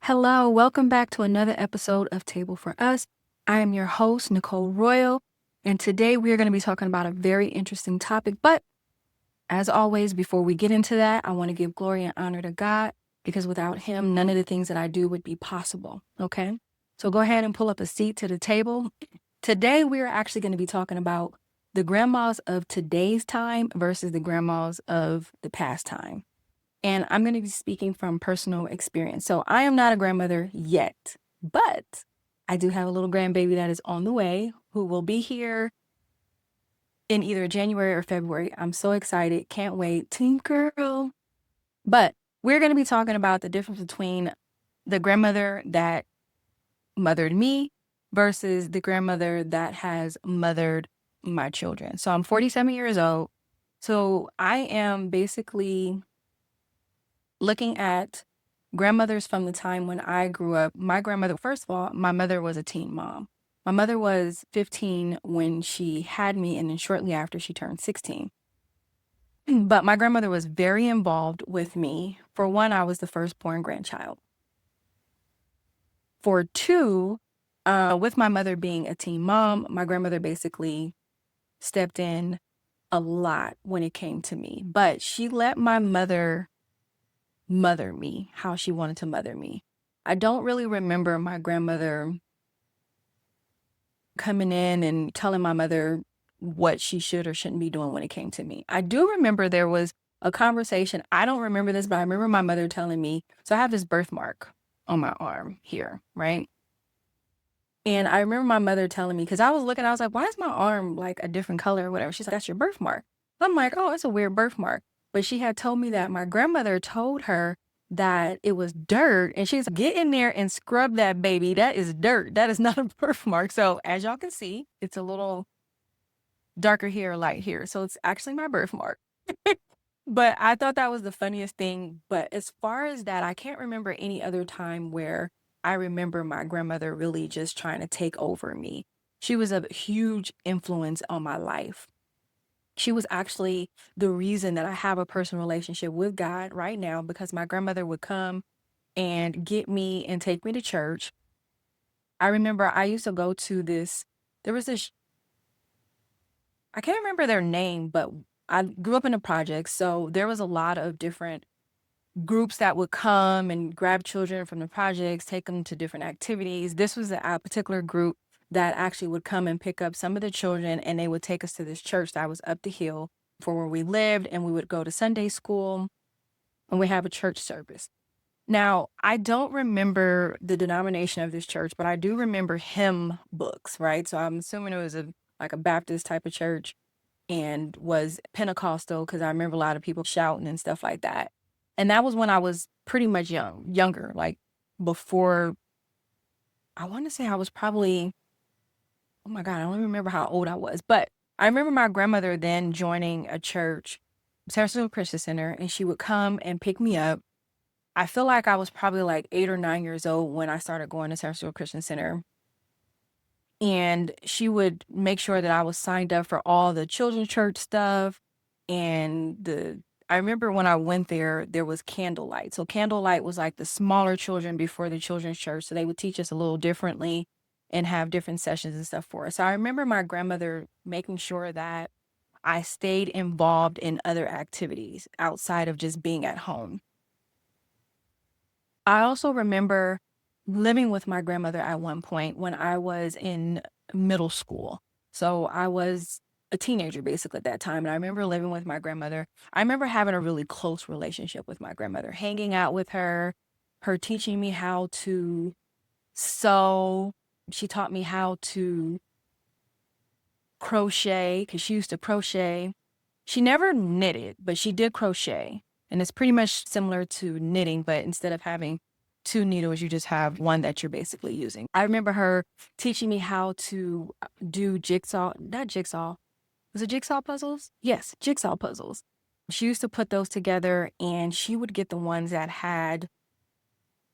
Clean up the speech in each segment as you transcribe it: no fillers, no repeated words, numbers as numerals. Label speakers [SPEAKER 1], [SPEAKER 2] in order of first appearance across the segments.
[SPEAKER 1] Hello, welcome back to another episode of Table for Us. I am your host, Nicole Royal, and today we are going to be talking about a very interesting topic. But as always, before we get into that, I want to give glory and honor to God because without Him, none of the things that I do would be possible. Okay? So go ahead and pull up a seat to the table. Today, we are actually going to be talking about the grandmas of today's time versus the grandmas of the past time. And I'm going to be speaking from personal experience. So I am not a grandmother yet, but I do have a little grandbaby that is on the way who will be here in either January or February. I'm so excited. Can't wait. Team girl. But we're going to be talking about the difference between the grandmother that mothered me versus the grandmother that has mothered my children. So I'm 47 years old. So I am basically looking at grandmothers from the time when I grew up. My grandmother, first of all, my mother was a teen mom. My mother was 15 when she had me, and then shortly after she turned 16. But my grandmother was very involved with me. For one, I was the firstborn grandchild. For two, with my mother being a teen mom, my grandmother basically stepped in a lot when it came to me. But she let my mother me how she wanted to mother me. I don't really remember my grandmother coming in and telling my mother what she should or shouldn't be doing when it came to me. I do remember there was a conversation. I don't remember this, but I remember my mother telling me, so I have this birthmark on my arm here, right? And I remember my mother telling me, because I was looking, I was like, why is my arm like a different color or whatever? She's like, that's your birthmark. I'm like, oh, it's a weird birthmark. But she had told me that my grandmother told her that it was dirt. And she's like, get in there and scrub that baby. That is dirt. That is not a birthmark. So as y'all can see, it's a little darker here, light here. So it's actually my birthmark. But I thought that was the funniest thing. But as far as that, I can't remember any other time where I remember my grandmother really just trying to take over me. She was a huge influence on my life. She was actually the reason that I have a personal relationship with God right now because my grandmother would come and get me and take me to church. I remember I used to go to there was this, I can't remember their name, but I grew up in the projects. So there was a lot of different groups that would come and grab children from the projects, take them to different activities. This was a particular group that actually would come and pick up some of the children and they would take us to this church that was up the hill for where we lived, and we would go to Sunday school and we have a church service. Now, I don't remember the denomination of this church, but I do remember hymn books, right? So I'm assuming it was like a Baptist type of church and was Pentecostal because I remember a lot of people shouting and stuff like that. And that was when I was pretty much younger, like before, I want to say I was probably, oh my God, I don't even remember how old I was. But I remember my grandmother then joining a church, Sarasota Christian Center, and she would come and pick me up. I feel like I was probably like 8 or 9 years old when I started going to Sarasota Christian Center. And she would make sure that I was signed up for all the children's church stuff. And I remember when I went there, there was candlelight. So candlelight was like the smaller children before the children's church. So they would teach us a little differently and have different sessions and stuff for us. So I remember my grandmother making sure that I stayed involved in other activities outside of just being at home. I also remember living with my grandmother at one point when I was in middle school. So I was a teenager basically at that time. And I remember living with my grandmother. I remember having a really close relationship with my grandmother, hanging out with her teaching me how to sew. She taught me how to crochet because she used to crochet. She never knitted, but she did crochet. And it's pretty much similar to knitting, but instead of having two needles, you just have one that you're basically using. I remember her teaching me how to do not jigsaw. Was it jigsaw puzzles? Yes, jigsaw puzzles. She used to put those together and she would get the ones that had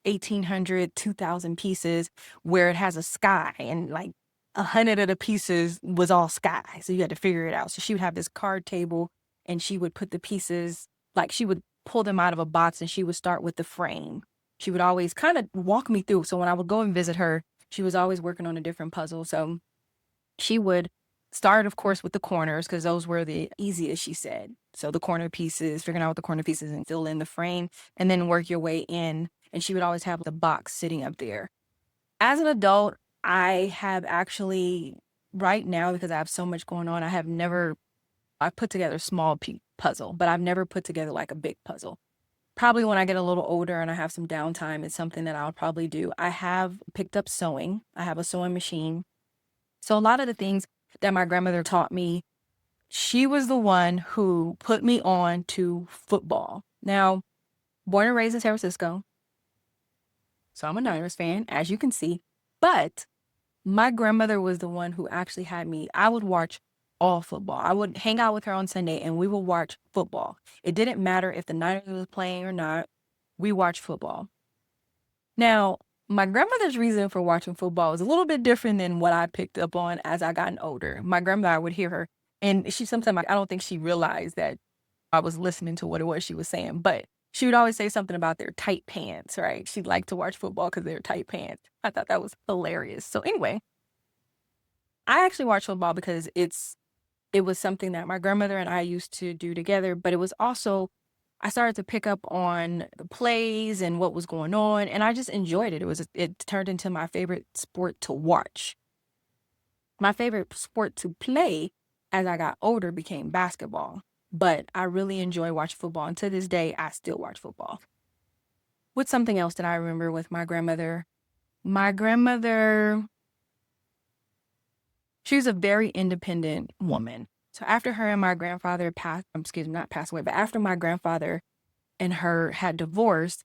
[SPEAKER 1] 1,800, 2,000 pieces where it has a sky and like 100 of the pieces was all sky. So you had to figure it out. So she would have this card table and she would put the pieces, like she would pull them out of a box and she would start with the frame. she would always kind of walk me through. So when I would go and visit her, she was always working on a different puzzle. So she would start, of course, with the corners because those were the easiest, she said. So the corner pieces, figuring out what the corner pieces and fill in the frame, and then work your way in. And she would always have the box sitting up there. As an adult, I have actually, right now, because I have so much going on, I've put together a small puzzle, but I've never put together like a big puzzle. Probably when I get a little older and I have some downtime, it's something that I'll probably do. I have picked up sewing. I have a sewing machine. So a lot of the things that my grandmother taught me, she was the one who put me on to football. Now, born and raised in San Francisco, so I'm a Niners fan, as you can see. But my grandmother was the one who actually had me. I would watch all football. I would hang out with her on Sunday and we would watch football. It didn't matter if the Niners was playing or not. We watched football. Now, my grandmother's reason for watching football was a little bit different than what I picked up on as I gotten older. My grandmother, I would hear her, and she sometimes, I don't think she realized that I was listening to what it was she was saying, but she would always say something about their tight pants, right? She'd like to watch football because they're tight pants. I thought that was hilarious. So anyway, I actually watch football because it was something that my grandmother and I used to do together, but it was also I started to pick up on the plays and what was going on, and I just enjoyed it. It turned into my favorite sport to watch. My favorite sport to play as I got older became basketball, but I really enjoy watching football, and to this day, I still watch football. What's something else that I remember with my grandmother? My grandmother, she was a very independent woman. So after her and my grandfather not passed away, but after my grandfather and her had divorced,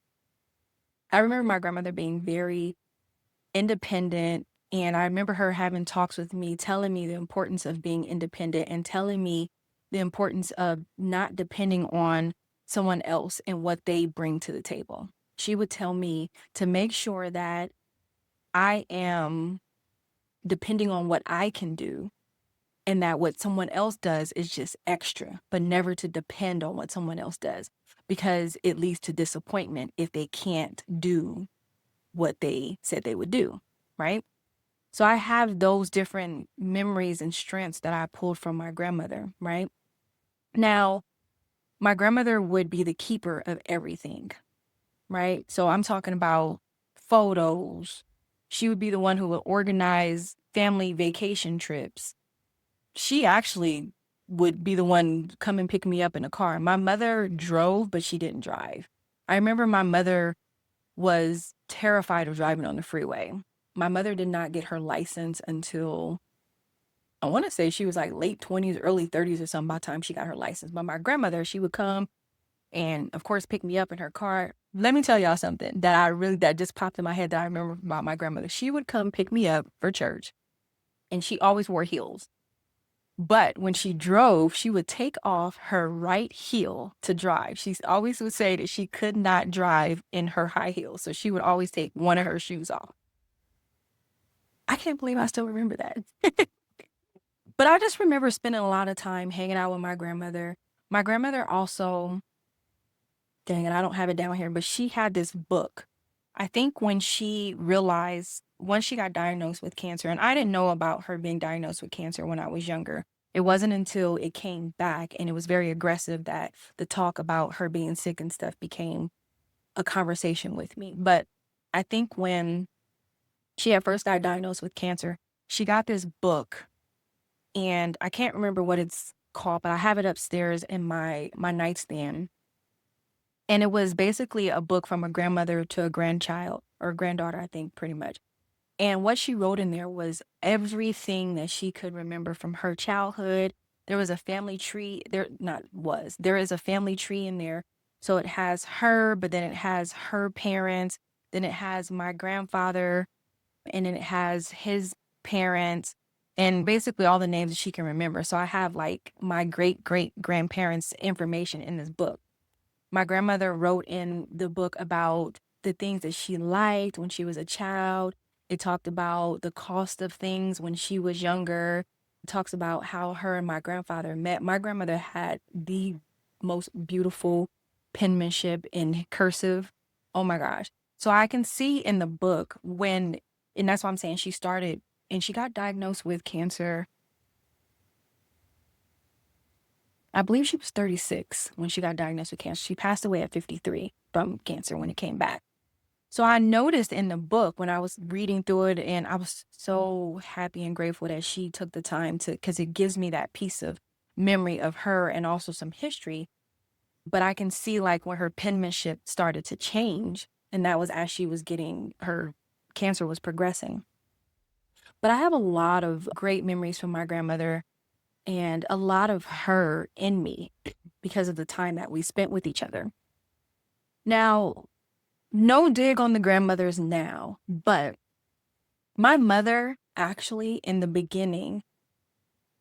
[SPEAKER 1] I remember my grandmother being very independent. And I remember her having talks with me, telling me the importance of being independent and telling me the importance of not depending on someone else and what they bring to the table. She would tell me to make sure that I am depending on what I can do and that what someone else does is just extra, but never to depend on what someone else does because it leads to disappointment if they can't do what they said they would do, right? So I have those different memories and strengths that I pulled from my grandmother, right? Now, my grandmother would be the keeper of everything, right? So I'm talking about photos. She would be the one who would organize family vacation trips. She actually would be the one come and pick me up in a car. My mother drove, but she didn't drive. I remember my mother was terrified of driving on the freeway. My mother did not get her license until I want to say she was like late 20s, early 30s or something by the time she got her license. But my grandmother, she would come and of course pick me up in her car. Let me tell y'all something that just popped in my head that I remember about my grandmother. She would come pick me up for church and she always wore heels. But when she drove, she would take off her right heel to drive. She always would say that she could not drive in her high heels. So she would always take one of her shoes off. I can't believe I still remember that. But I just remember spending a lot of time hanging out with my grandmother. My grandmother also, dang it, I don't have it down here, but she had this book. I think when she realized, once she got diagnosed with cancer, and I didn't know about her being diagnosed with cancer when I was younger. It wasn't until it came back and it was very aggressive that the talk about her being sick and stuff became a conversation with me. But I think when she had first got diagnosed with cancer, she got this book and I can't remember what it's called, but I have it upstairs in my nightstand. And it was basically a book from a grandmother to a grandchild or granddaughter, I think, pretty much. And what she wrote in there was everything that she could remember from her childhood. There was a family tree. There is a family tree in there. So it has her, but then it has her parents. Then it has my grandfather, and then it has his parents, and basically all the names that she can remember. So I have like my great great grandparents' information in this book. My grandmother wrote in the book about the things that she liked when she was a child. It talked about the cost of things when she was younger. It talks about how her and my grandfather met. My grandmother had the most beautiful penmanship in cursive. Oh my gosh. So I can see in the book when, and that's why I'm saying she started and she got diagnosed with cancer. I believe she was 36 when she got diagnosed with cancer. She passed away at 53 from cancer when it came back. So I noticed in the book when I was reading through it, and I was so happy and grateful that she took the time to, because it gives me that piece of memory of her and also some history. But I can see like when her penmanship started to change, and that was as she was getting her cancer was progressing. But I have a lot of great memories from my grandmother and a lot of her in me because of the time that we spent with each other. Now, no dig on the grandmothers now, but my mother actually in the beginning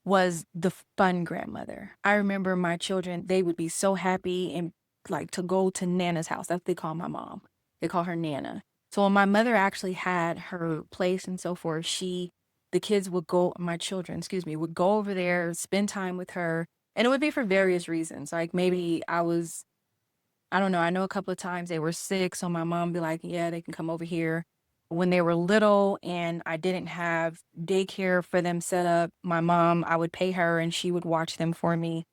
[SPEAKER 1] was the fun grandmother. I remember my children, they would be so happy and like to go to Nana's house. That's what they call my mom. They call her Nana. So when my mother actually had her place and so forth, the kids would go, my children, excuse me, would go over there, spend time with her. And it would be for various reasons. Like maybe I don't know, I know a couple of times they were sick. So my mom would be like, yeah, they can come over here. When they were little and I didn't have daycare for them set up, my mom, I would pay her and she would watch them for me.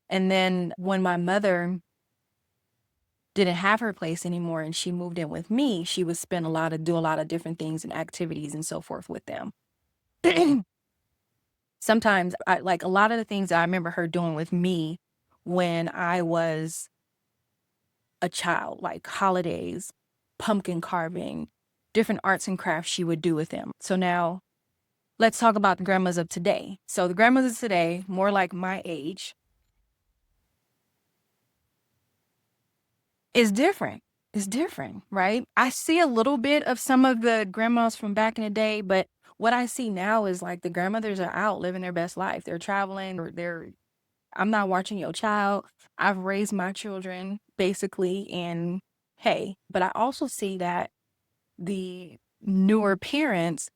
[SPEAKER 1] And then when my mother didn't have her place anymore and she moved in with me, she would do a lot of different things and activities and so forth with them. Sometimes like a lot of the things I remember her doing with me when I was a child, like holidays, pumpkin carving, different arts and crafts she would do with them. So now let's talk about the grandmas of today. So the grandmas of today, more like my age, is different. It's different, right? I see a little bit of some of the grandmas from back in the day, but what I see now is like the grandmothers are out living their best life. They're traveling, or I'm not watching your child. I've raised my children basically, and hey, but I also see that the newer parents,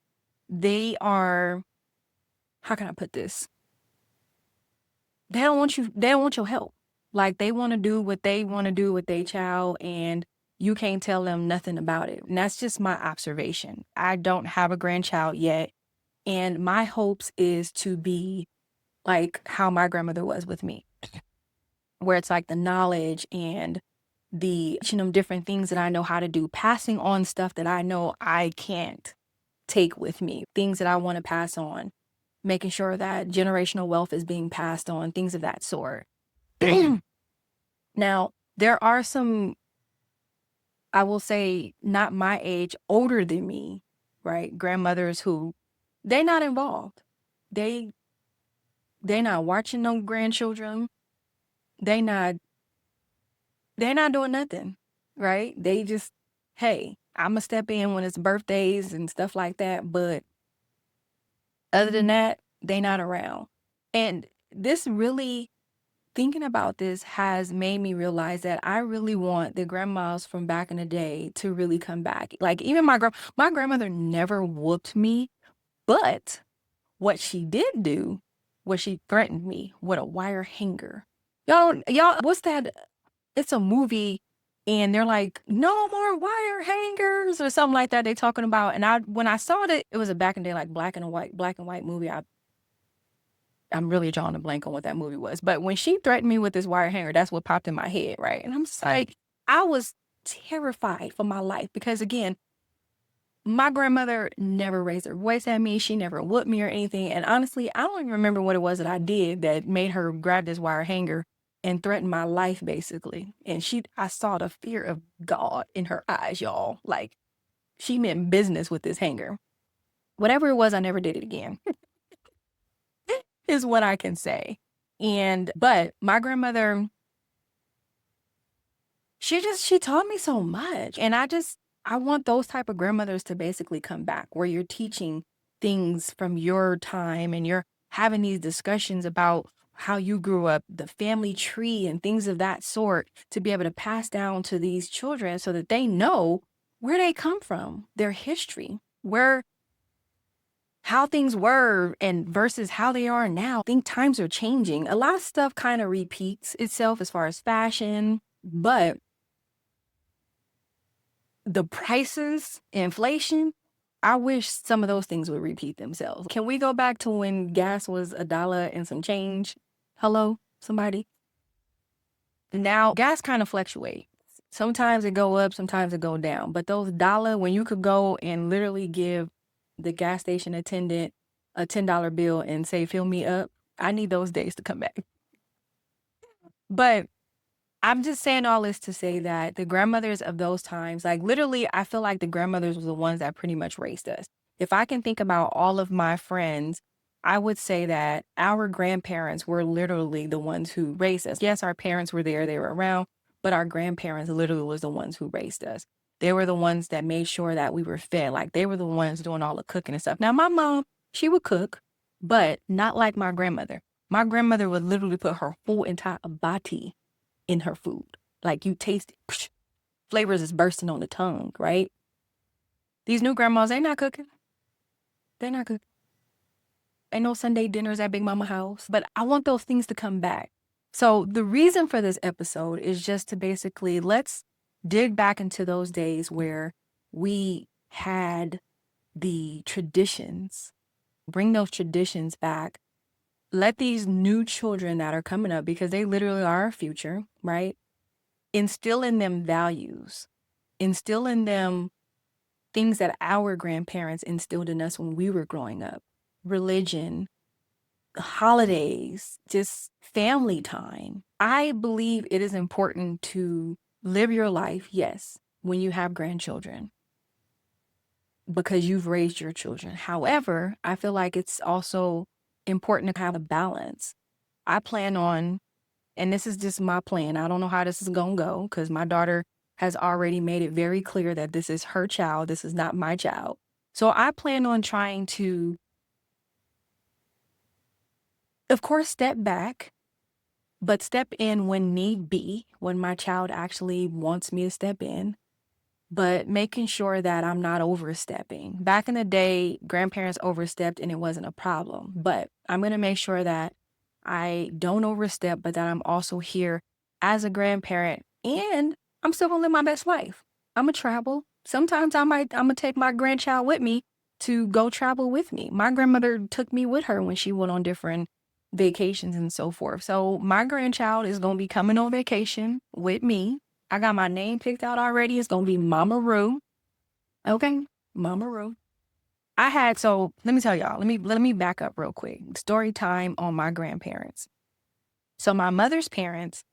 [SPEAKER 1] they are, how can I put this? They don't want your help. Like they want to do what they want to do with their child and you can't tell them nothing about it. And that's just my observation. I don't have a grandchild yet. And my hopes is to be like how my grandmother was with me, where it's like the knowledge and the teaching them different things that I know how to do, passing on stuff that I know I can't take with me, things that I want to pass on, making sure that generational wealth is being passed on, things of that sort. Now, there are some, I will say, not my age, older than me, right? Grandmothers who they not involved. They they not watching no grandchildren. They not they're not doing nothing, right? They just, hey, I'ma step in when it's birthdays and stuff like that. But other than that, they not around. And this really thinking about this has made me realize that I really want the grandmas from back in the day to really come back. Like even my grandmother never whooped me, but what she did do was she threatened me with a wire hanger. Y'all, what's that? It's a movie and they're like, no more wire hangers or something like that they talking about. And when I saw it was a back in the day, like black and white movie. I'm really drawing a blank on what that movie was. But when she threatened me with this wire hanger, that's what popped in my head, right? And I'm just like, I was terrified for my life because again, my grandmother never raised her voice at me. She never whooped me or anything. And honestly, I don't even remember what it was that I did that made her grab this wire hanger and threaten my life, basically. And I saw the fear of God in her eyes, y'all. Like she meant business with this hanger. Whatever it was, I never did it again, is what I can say. But my grandmother, she taught me so much. And I want those type of grandmothers to basically come back where you're teaching things from your time and you're having these discussions about how you grew up, the family tree and things of that sort to be able to pass down to these children so that they know where they come from, their history, how things were and versus how they are now. I think times are changing. A lot of stuff kind of repeats itself as far as fashion, but the prices, inflation, I wish some of those things would repeat themselves. Can we go back to when gas was $1 and some change? Hello, somebody? Now gas kind of fluctuates. Sometimes it go up, sometimes it go down. But those dollar, when you could go and literally give the gas station attendant a $10 bill and say, fill me up, I need those days to come back. But I'm just saying all this to say that the grandmothers of those times, like literally, I feel like the grandmothers were the ones that pretty much raised us. If I can think about all of my friends, I would say that our grandparents were literally the ones who raised us. Yes, our parents were there, they were around, but our grandparents literally was the ones who raised us. They were the ones that made sure that we were fed. Like they were the ones doing all the cooking and stuff. Now, my mom, she would cook, but not like my grandmother. My grandmother would literally put her whole entire body in her food. Like you taste it. Psh, flavors is bursting on the tongue, right? These new grandmas, they not cooking. They're not cooking. Ain't no Sunday dinners at Big Mama house. But I want those things to come back. So the reason for this episode is just to basically let's dig back into those days where we had the traditions, bring those traditions back. Let these new children that are coming up, because they literally are our future, right? Instill in them values, instill in them things that our grandparents instilled in us when we were growing up. Religion, holidays, just family time. I believe it is important to live your life, yes, when you have grandchildren, because you've raised your children. However, I feel like it's also important to have a balance. I plan on, and this is just my plan, I don't know how this is going to go because my daughter has already made it very clear that this is her child. This is not my child. So I plan on trying to, of course, step back, but step in when need be, when my child actually wants me to step in, but making sure that I'm not overstepping. Back in the day, grandparents overstepped and it wasn't a problem, but I'm going to make sure that I don't overstep, but that I'm also here as a grandparent and I'm still gonna live my best life. I'm gonna travel. Sometimes I'm gonna take my grandchild with me to go travel with me. My grandmother took me with her when she went on different vacations and so forth. So my grandchild is gonna be coming on vacation with me. I got my name picked out already. It's gonna be Mama Roo. Okay, Mama Roo. So let me tell y'all, let me back up real quick. Story time on my grandparents. So my mother's parents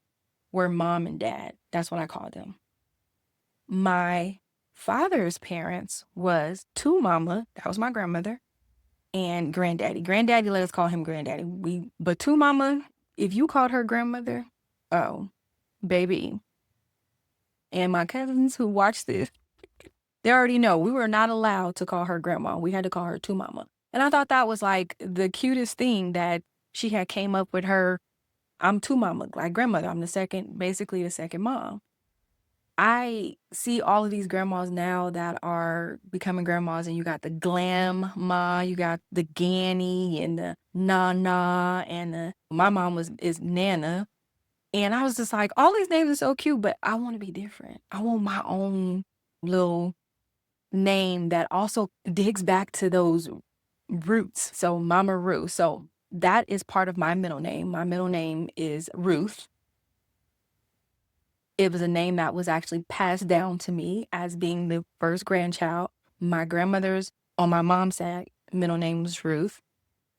[SPEAKER 1] were mom and dad. That's what I called them. My father's parents was two mama, that was my grandmother, and granddaddy. Granddaddy, let us call him granddaddy. But two mama, if you called her grandmother, oh, baby. And my cousins who watch this, they already know we were not allowed to call her grandma. We had to call her two mama. And I thought that was like the cutest thing that she had came up with her. I'm two mama, like grandmother. I'm basically the second mom. I see all of these grandmas now that are becoming grandmas, and you got the glam-ma, you got the Ganny and the Nana, and my mom is Nana. And I was just like, all these names are so cute, but I want to be different. I want my own little name that also digs back to those roots. So Mama Ruth. So that is part of my middle name. My middle name is Ruth. It was a name that was actually passed down to me as being the first grandchild. My grandmother's, on my mom's side, middle name was Ruth,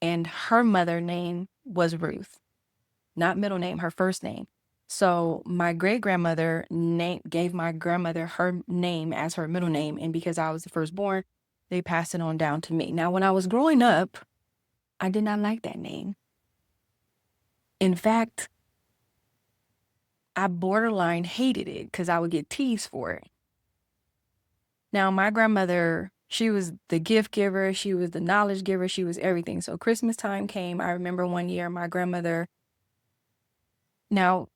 [SPEAKER 1] and her mother name was Ruth. Not middle name, her first name. So my great-grandmother gave my grandmother her name as her middle name, and because I was the firstborn, they passed it on down to me. Now, when I was growing up, I did not like that name. In fact, I borderline hated it because I would get teased for it. Now, my grandmother, she was the gift giver, she was the knowledge giver, she was everything. So Christmas time came. I remember one year my grandmother, now,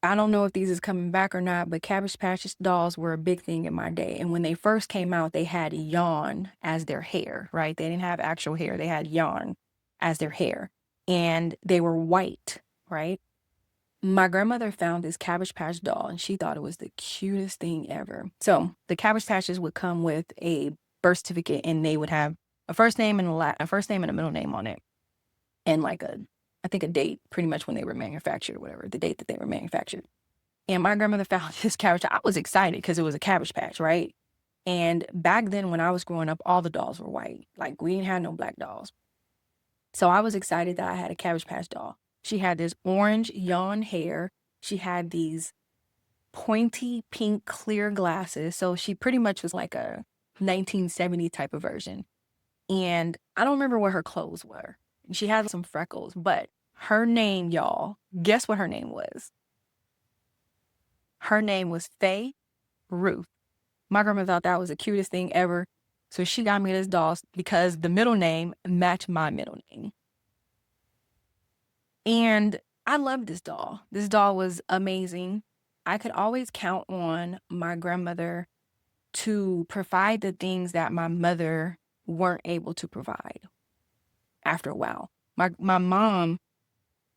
[SPEAKER 1] I don't know if these is coming back or not, but Cabbage Patch dolls were a big thing in my day. And when they first came out, they had yarn as their hair, right? They didn't have actual hair. They had yarn as their hair. And they were white, right? My grandmother found this Cabbage Patch doll and she thought it was the cutest thing ever. So the Cabbage Patches would come with a birth certificate and they would have a first name and a first name and a middle name on it. And like I think a date, pretty much when they were manufactured or whatever, the date that they were manufactured. And my grandmother found this Cabbage Patch. I was excited because it was a Cabbage Patch, right? And back then when I was growing up, all the dolls were white. Like we didn't have no black dolls. So I was excited that I had a Cabbage Patch doll. She had this orange yawn hair. She had these pointy pink clear glasses. So she pretty much was like a 1970 type of version. And I don't remember what her clothes were. She had some freckles, but her name, y'all, guess what her name was? Her name was Faye Ruth. My grandma thought that was the cutest thing ever. So she got me this doll because the middle name matched my middle name. And I loved this doll. This doll was amazing. I could always count on my grandmother to provide the things that my mother weren't able to provide after a while. My mom,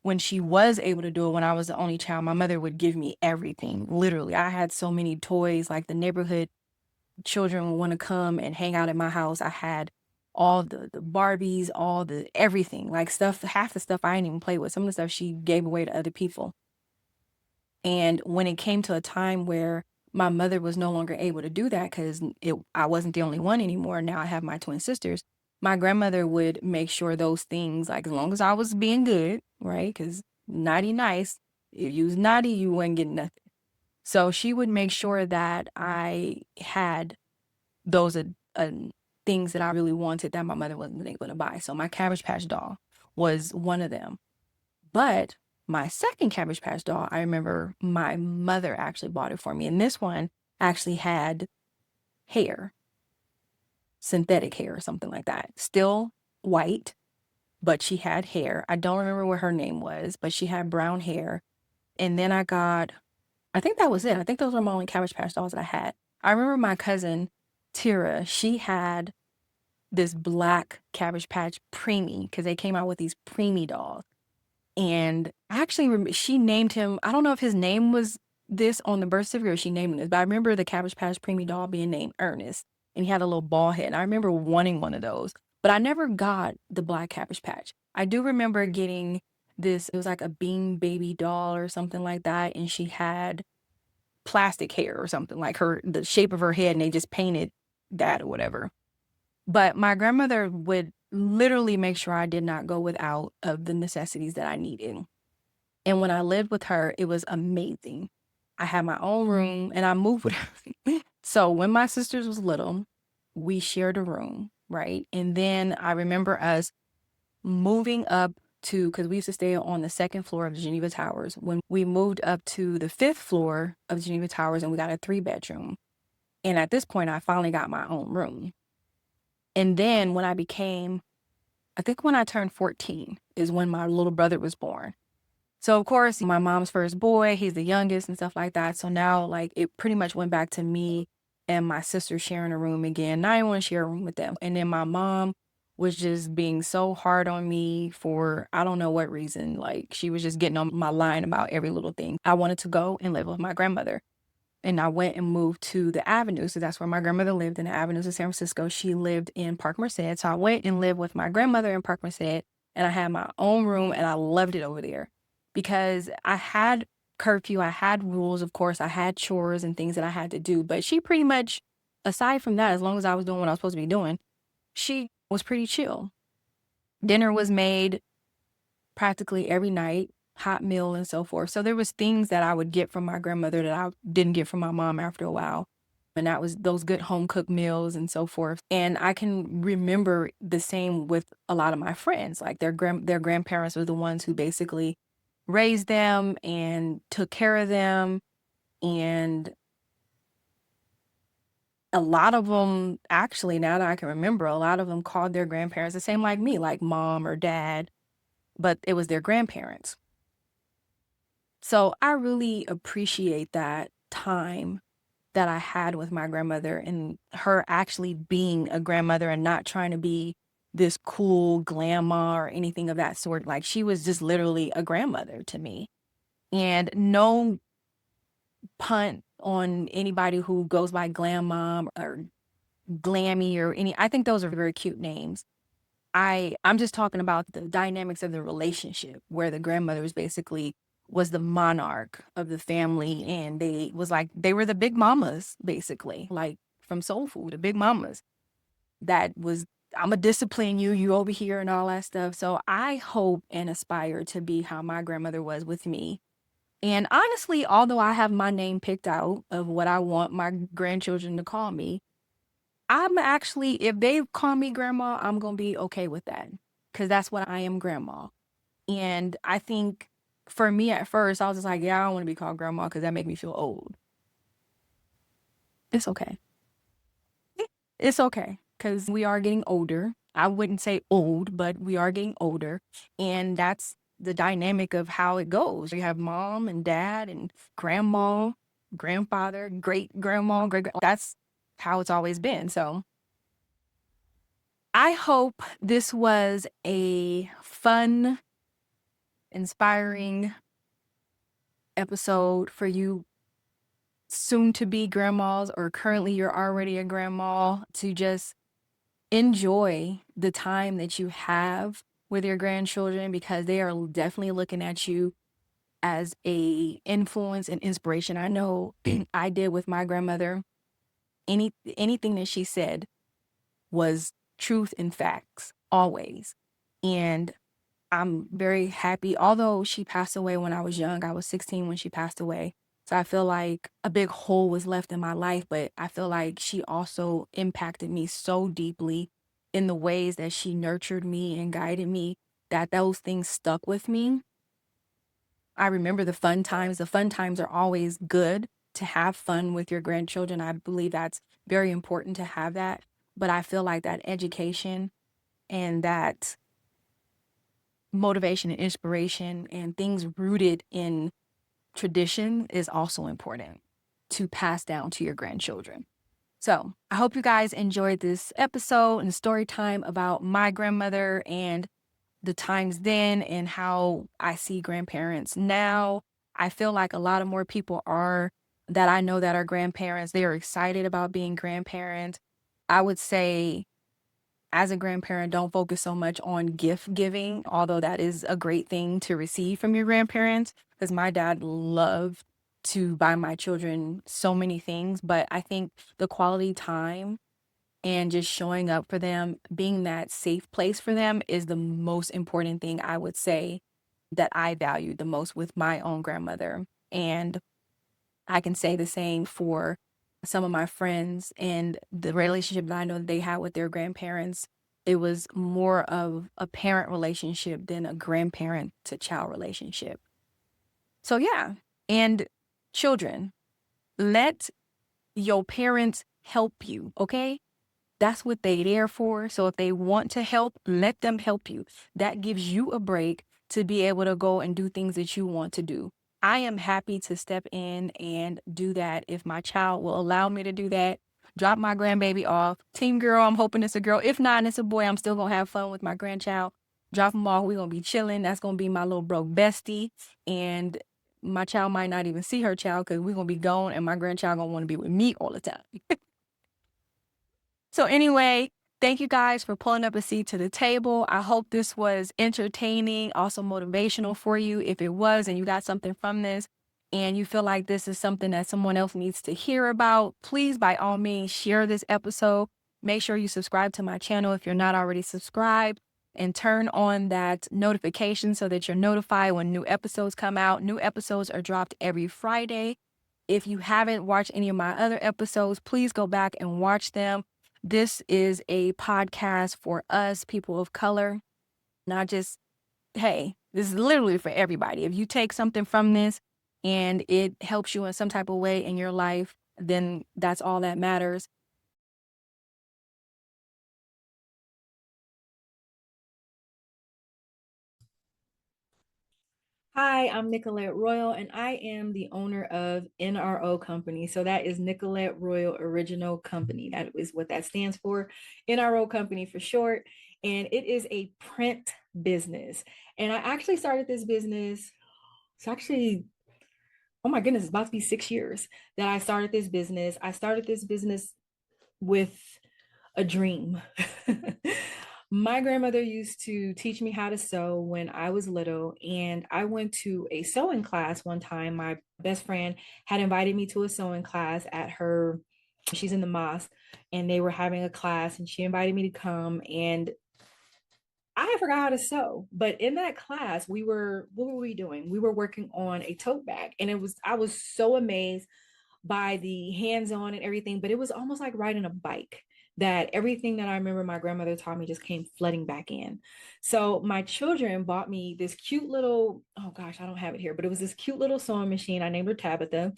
[SPEAKER 1] when she was able to do it, when I was the only child, my mother would give me everything. Literally, I had so many toys, like the neighborhood children would want to come and hang out at my house. I had all the Barbies, all the everything, like stuff, half the stuff I didn't even play with. Some of the stuff she gave away to other people. And when it came to a time where my mother was no longer able to do that because I wasn't the only one anymore. Now I have my twin sisters. My grandmother would make sure those things, like as long as I was being good, right? Because naughty nice, if you was naughty, you wouldn't get nothing. So she would make sure that I had those things that I really wanted that my mother wasn't able to buy. So my Cabbage Patch doll was one of them. But my second Cabbage Patch doll, I remember my mother actually bought it for me. And this one actually had hair, synthetic hair or something like that. Still white, but she had hair. I don't remember what her name was, but she had brown hair. And then I think that was it. I think those were my only Cabbage Patch dolls that I had. I remember my cousin, Tira, she had this black Cabbage Patch preemie because they came out with these preemie dolls. And I actually she named him, I don't know if his name was this on the birth certificate or she named him this, but I remember the Cabbage Patch preemie doll being named Ernest. And he had a little ball head. And I remember wanting one of those, but I never got the black Cabbage Patch. I do remember getting this, it was like a Bean Baby doll or something like that. And she had plastic hair or something, like the shape of her head, and they just painted that or whatever. But my grandmother would literally make sure I did not go without of the necessities that I needed. And when I lived with her, it was amazing. I had my own room and I moved with her. So when my sisters was little, we shared a room, right? And then I remember us moving up to, because we used to stay on the second floor of the Geneva Towers. When we moved up to the fifth floor of the Geneva Towers and we got a 3-bedroom. And at this point, I finally got my own room. And then when I think when I turned 14 is when my little brother was born. So of course, my mom's first boy, he's the youngest and stuff like that. So now like it pretty much went back to me and my sister sharing a room again. Now I didn't want to share a room with them. And then my mom was just being so hard on me for, I don't know what reason. Like she was just getting on my line about every little thing. I wanted to go and live with my grandmother. And I went and moved to the Avenue. So that's where my grandmother lived, in the Avenues of San Francisco. She lived in Park Merced. So I went and lived with my grandmother in Park Merced. And I had my own room and I loved it over there because I had curfew. I had rules, of course. I had chores and things that I had to do. But she pretty much, aside from that, as long as I was doing what I was supposed to be doing, she was pretty chill. Dinner was made practically every night, hot meal and so forth. So there was things that I would get from my grandmother that I didn't get from my mom after a while. And that was those good home cooked meals and so forth. And I can remember the same with a lot of my friends. Like their grandparents were the ones who basically raised them and took care of them. And a lot of them, actually, now that I can remember, a lot of them called their grandparents the same like me, like mom or dad, but it was their grandparents. So I really appreciate that time that I had with my grandmother and her actually being a grandmother and not trying to be this cool grandma or anything of that sort. Like she was just literally a grandmother to me. And no punt on anybody who goes by glam mom or glammy or any, I think those are very cute names. I'm just talking about the dynamics of the relationship where the grandmother was basically was the monarch of the family, and they was like they were the big mamas basically, like from soul food, the big mamas that was, I'm gonna discipline you, you over here and all that stuff. So I hope and aspire to be how my grandmother was with me. And honestly, although I have my name picked out of what I want my grandchildren to call me, I'm actually, if they call me grandma, I'm gonna be okay with that because that's what I am, grandma. And I think for me at first, I was just like, yeah, I don't want to be called grandma because that make me feel old. It's okay. It's okay because we are getting older. I wouldn't say old, but we are getting older. And that's the dynamic of how it goes. You have mom and dad and grandma, grandfather, great grandma, that's how it's always been. So I hope this was a fun, inspiring episode for you soon to be grandmas, or currently you're already a grandma, to just enjoy the time that you have with your grandchildren because they are definitely looking at you as a influence and inspiration. I know I did with my grandmother. Anything that she said was truth and facts always. And I'm very happy. Although she passed away when I was young, I was 16 when she passed away. So I feel like a big hole was left in my life, but I feel like she also impacted me so deeply in the ways that she nurtured me and guided me, that those things stuck with me. I remember the fun times. The fun times are always good to have fun with your grandchildren. I believe that's very important to have that. But I feel like that education and that motivation and inspiration and things rooted in tradition is also important to pass down to your grandchildren. So I hope you guys enjoyed this episode and story time about my grandmother and the times then and how I see grandparents now. I feel like a lot of more people are that I know that are grandparents. They are excited about being grandparents. I would say as a grandparent, don't focus so much on gift giving, although that is a great thing to receive from your grandparents. Because my dad loved to buy my children so many things, but I think the quality time and just showing up for them, being that safe place for them is the most important thing I would say that I valued the most with my own grandmother. And I can say the same for some of my friends and the relationship that I know that they had with their grandparents. It was more of a parent relationship than a grandparent to child relationship. So, yeah. And children, let your parents help you, okay? That's what they there for. So if they want to help, let them help you. That gives you a break to be able to go and do things that you want to do. I am happy to step in and do that if my child will allow me to do that. Drop my grandbaby off. Team girl, I'm hoping it's a girl. If not, and it's a boy, I'm still going to have fun with my grandchild. Drop them off. We're going to be chilling. That's going to be my little broke bestie. And my child might not even see her child because we're going to be gone and my grandchild going to want to be with me all the time. So anyway, thank you guys for pulling up a seat to the table. I hope this was entertaining, also motivational for you. If it was and you got something from this and you feel like this is something that someone else needs to hear about, please by all means share this episode. Make sure you subscribe to my channel if you're not already subscribed, and turn on that notification so that you're notified when new episodes come out. New episodes are dropped every Friday. If you haven't watched any of my other episodes, please go back and watch them. This is a podcast for us, people of color, not just, hey, this is literally for everybody. If you take something from this and it helps you in some type of way in your life, then that's all that matters. Hi, I'm Nicolette Royal, and I am the owner of NRO Company. So that is Nicolette Royal Original Company. That is what that stands for, NRO Company for short. And it is a print business. And I actually started this business, it's actually oh my goodness, it's about to be 6 years that I started this business. I started this business with a dream. My grandmother used to teach me how to sew when I was little, and I went to a sewing class one time. My best friend had invited me to a sewing class at her, she's in the mosque, and they were having a class, and she invited me to come. And I forgot how to sew, but in that class, what were we doing? We were working on a tote bag, and I was so amazed by the hands-on and everything, but it was almost like riding a bike, that everything that I remember my grandmother taught me just came flooding back in. So my children bought me this cute little, oh gosh, I don't have it here, but it was this cute little sewing machine. I named her Tabitha.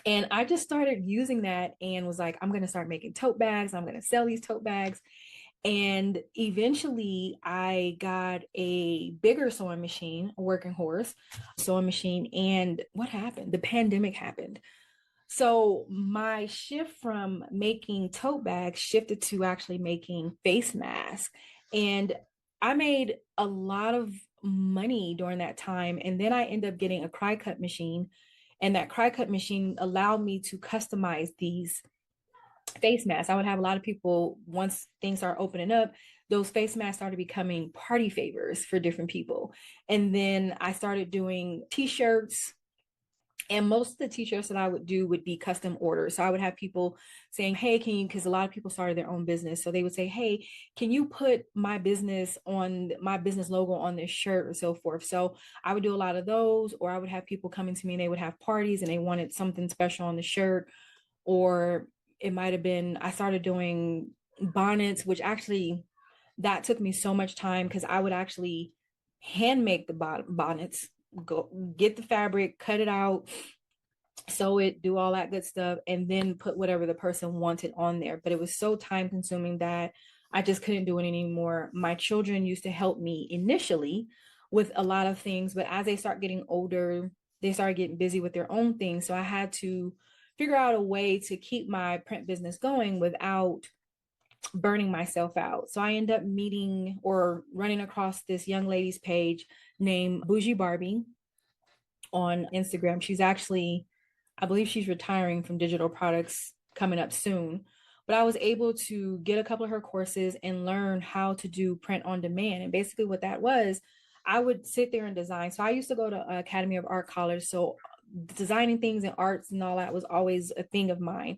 [SPEAKER 1] And I just started using that and was like, I'm going to start making tote bags. I'm going to sell these tote bags. And eventually I got a bigger sewing machine, a working horse sewing machine. And what happened? The pandemic happened. So my shift from making tote bags shifted to actually making face masks. And I made a lot of money during that time. And then I ended up getting a cry cut machine. And that cry cut machine allowed me to customize these face masks. I would have a lot of people, once things start opening up, those face masks started becoming party favors for different people. And then I started doing t-shirts, and most of the t-shirts that I would do would be custom orders. So I would have people saying, hey, can you, because a lot of people started their own business. So they would say, hey, can you put my business logo on this shirt or so forth. So I would do a lot of those, or I would have people coming to me and they would have parties and they wanted something special on the shirt. Or it might have been, I started doing bonnets, which actually that took me so much time because I would actually hand make the bonnets, go get the fabric, cut it out, sew it, do all that good stuff, and then put whatever the person wanted on there. But it was so time consuming that I just couldn't do it anymore. My children used to help me initially with a lot of things, but as they start getting older, they started getting busy with their own things. So I had to figure out a way to keep my print business going without burning myself out. So I end up meeting or running across this young lady's page named Bougie Barbie on Instagram. She's actually, I believe she's retiring from digital products coming up soon. But I was able to get a couple of her courses and learn how to do print on demand. And basically what that was, I would sit there and design. So I used to go to Academy of Art College. So designing things and arts and all that was always a thing of mine.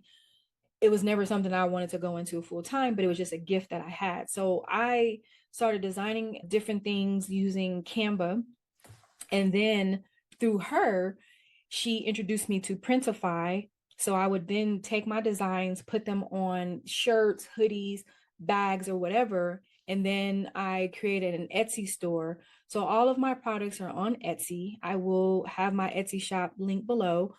[SPEAKER 1] It was never something I wanted to go into full time, but it was just a gift that I had. So I started designing different things using Canva. And then through her, she introduced me to Printify. So I would then take my designs, put them on shirts, hoodies, bags, or whatever. And then I created an Etsy store. So all of my products are on Etsy. I will have my Etsy shop linked below,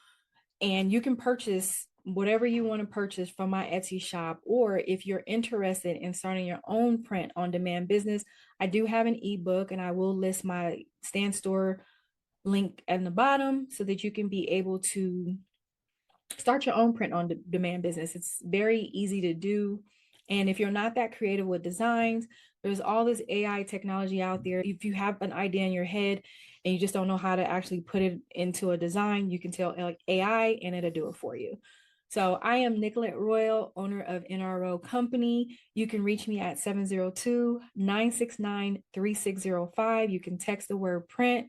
[SPEAKER 1] and you can purchase whatever you want to purchase from my Etsy shop. Or if you're interested in starting your own print on demand business, I do have an ebook, and I will list my Stand Store link at the bottom so that you can be able to start your own print on demand business. It's very easy to do. And if you're not that creative with designs, there's all this AI technology out there. If you have an idea in your head and you just don't know how to actually put it into a design, you can tell AI and it'll do it for you. So I am Nicolette Royal, owner of NRO Company. You can reach me at 702-969-3605. You can text the word print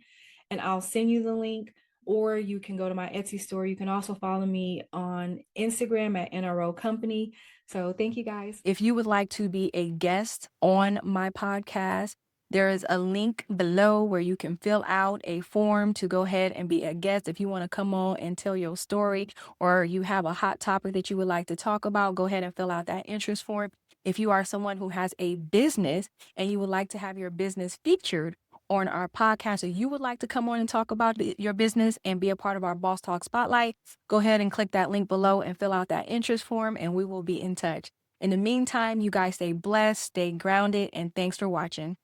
[SPEAKER 1] and I'll send you the link, or you can go to my Etsy store. You can also follow me on Instagram at NRO Company. So thank you guys. If you would like to be a guest on my podcast, there is a link below where you can fill out a form to go ahead and be a guest. If you want to come on and tell your story, or you have a hot topic that you would like to talk about, go ahead and fill out that interest form. If you are someone who has a business and you would like to have your business featured on our podcast, or you would like to come on and talk about your business and be a part of our Boss Talk Spotlight, go ahead and click that link below and fill out that interest form, and we will be in touch. In the meantime, you guys stay blessed, stay grounded, and thanks for watching.